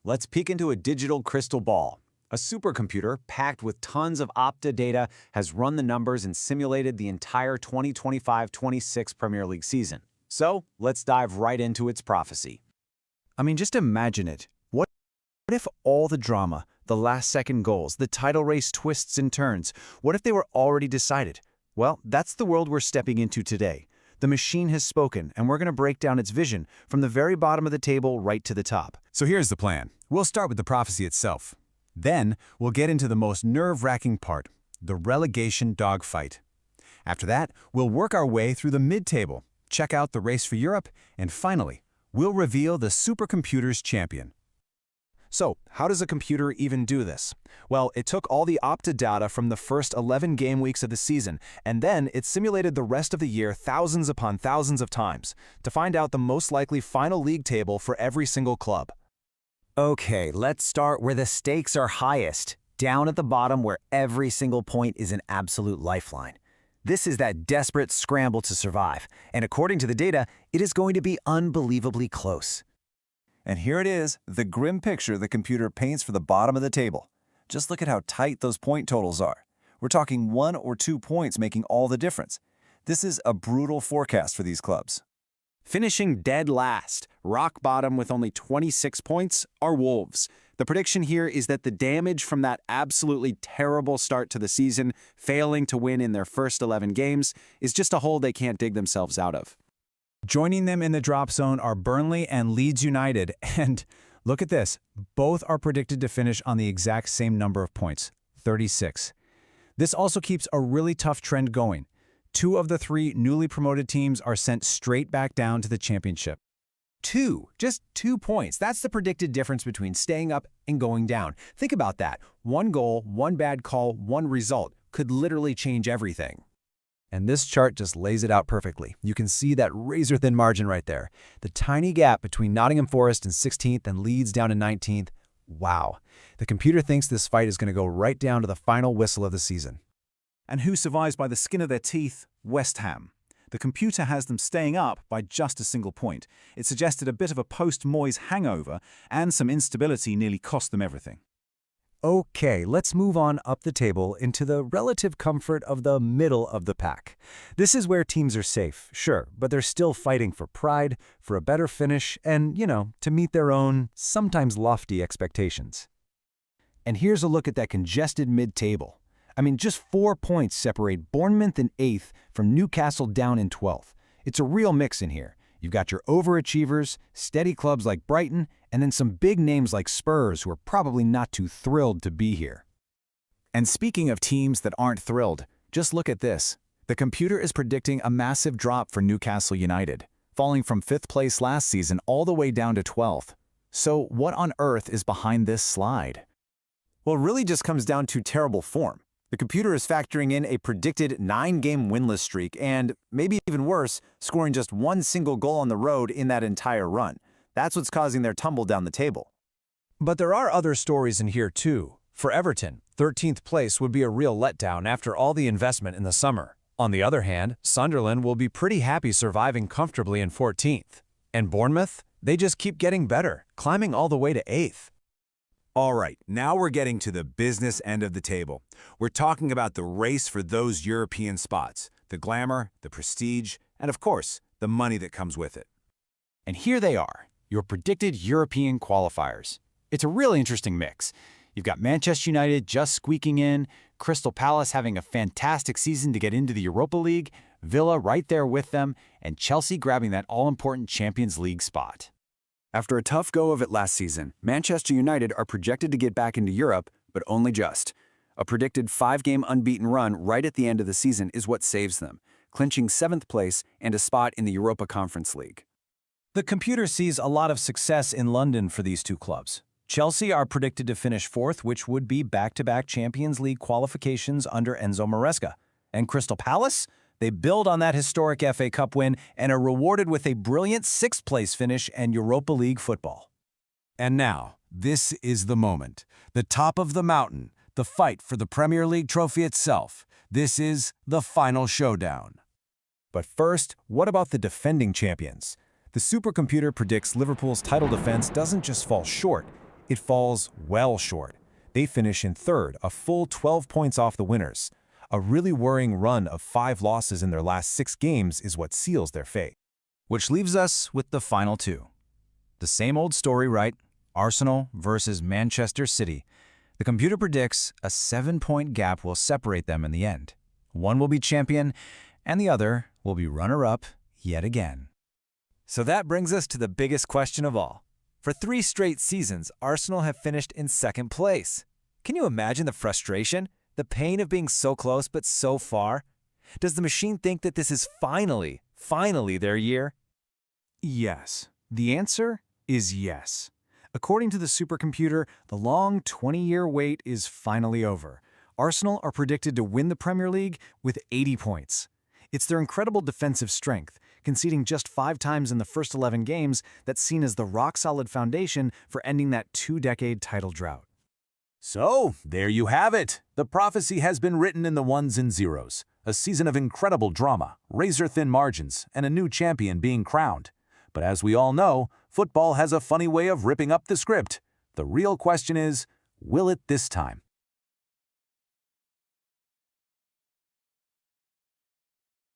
Let's peek into a digital crystal ball. A supercomputer packed with tons of Opta data has run the numbers and simulated the entire 2025-26 Premier League season. So, let's dive right into its prophecy. I mean, just imagine it. What if all the drama, the last-second goals, the title race twists and turns, what if they were already decided? Well, that's the world we're stepping into today. The machine has spoken, and we're going to break down its vision from the very bottom of the table right to the top. So here's the plan. We'll start with the prophecy itself. Then, we'll get into the most nerve-wracking part, the relegation dogfight. After that, we'll work our way through the mid-table, check out the race for Europe, and finally, we'll reveal the supercomputer's champion. So, how does a computer even do this? Well, it took all the Opta data from the first 11 game weeks of the season, and then it simulated the rest of the year thousands upon thousands of times to find out the most likely final league table for every single club. Okay, let's start where the stakes are highest, down at the bottom where every single point is an absolute lifeline. This is that desperate scramble to survive, and according to the data, it is going to be unbelievably close. And here it is, the grim picture the computer paints for the bottom of the table. Just look at how tight those point totals are. We're talking 1 or 2 points making all the difference. This is a brutal forecast for these clubs. Finishing dead last, rock bottom with only 26 points, are Wolves. The prediction here is that the damage from that absolutely terrible start to the season, failing to win in their first 11 games, is just a hole they can't dig themselves out of. Joining them in the drop zone are Burnley and Leeds United, and look at this, both are predicted to finish on the exact same number of points, 36. This also keeps a really tough trend going. 2 of the 3 newly promoted teams are sent straight back down to the championship. Just 2 points. That's the predicted difference between staying up and going down. Think about that. 1 goal, 1 bad call, 1 result could literally change everything. And this chart just lays it out perfectly. You can see that razor-thin margin right there. The tiny gap between Nottingham Forest in 16th and Leeds down in 19th. Wow. The computer thinks this fight is going to go right down to the final whistle of the season. And who survives by the skin of their teeth? West Ham. The computer has them staying up by just a single point. It suggested a bit of a post-Moyes hangover, and some instability nearly cost them everything. Okay, let's move on up the table into the relative comfort of the middle of the pack. This is where teams are safe, sure, but they're still fighting for pride, for a better finish, and, to meet their own, sometimes lofty expectations. And here's a look at that congested mid-table. I mean, just 4 points separate Bournemouth in 8th from Newcastle down in 12th. It's a real mix in here. You've got your overachievers, steady clubs like Brighton, and then some big names like Spurs who are probably not too thrilled to be here. And speaking of teams that aren't thrilled, just look at this. The computer is predicting a massive drop for Newcastle United, falling from 5th place last season all the way down to 12th. So what on earth is behind this slide? Well, it really just comes down to terrible form. The computer is factoring in a predicted 9-game winless streak and, maybe even worse, scoring just 1 single goal on the road in that entire run. That's what's causing their tumble down the table. But there are other stories in here too. For Everton, 13th place would be a real letdown after all the investment in the summer. On the other hand, Sunderland will be pretty happy surviving comfortably in 14th. And Bournemouth, they just keep getting better, climbing all the way to 8th. All right, now we're getting to the business end of the table. We're talking about the race for those European spots, the glamour, the prestige, and of course, the money that comes with it. And here they are, your predicted European qualifiers. It's a really interesting mix. You've got Manchester United just squeaking in, Crystal Palace having a fantastic season to get into the Europa League, Villa right there with them, and Chelsea grabbing that all-important Champions League spot. After a tough go of it last season, Manchester United are projected to get back into Europe, but only just. A predicted 5-game unbeaten run right at the end of the season is what saves them, clinching 7th place and a spot in the Europa Conference League. The computer sees a lot of success in London for these 2 clubs. Chelsea are predicted to finish 4th, which would be back-to-back Champions League qualifications under Enzo Maresca. And Crystal Palace? They build on that historic FA Cup win and are rewarded with a brilliant 6th-place finish and Europa League football. And now, this is the moment. The top of the mountain, the fight for the Premier League trophy itself. This is the final showdown. But first, what about the defending champions? The supercomputer predicts Liverpool's title defense doesn't just fall short, It falls well short. They finish in third, a full 12 points off the winners. A really worrying run of 5 losses in their last 6 games is what seals their fate. Which leaves us with the final two. The same old story, right? Arsenal versus Manchester City. The computer predicts a 7-point gap will separate them in the end. One will be champion, and the other will be runner-up yet again. So that brings us to the biggest question of all. For 3 straight seasons, Arsenal have finished in second place. Can you imagine the frustration, the pain of being so close but so far? Does the machine think that this is finally their year? Yes. The answer is yes. According to the supercomputer, the long 20-year wait is finally over. Arsenal are predicted to win the Premier League with 80 points. It's their incredible defensive strength, conceding just 5 times in the first 11 games, that's seen as the rock-solid foundation for ending that 2-decade title drought. So, there you have it. The prophecy has been written in the ones and zeros. A season of incredible drama, razor-thin margins, and a new champion being crowned. But as we all know, football has a funny way of ripping up the script. The real question is, will it this time?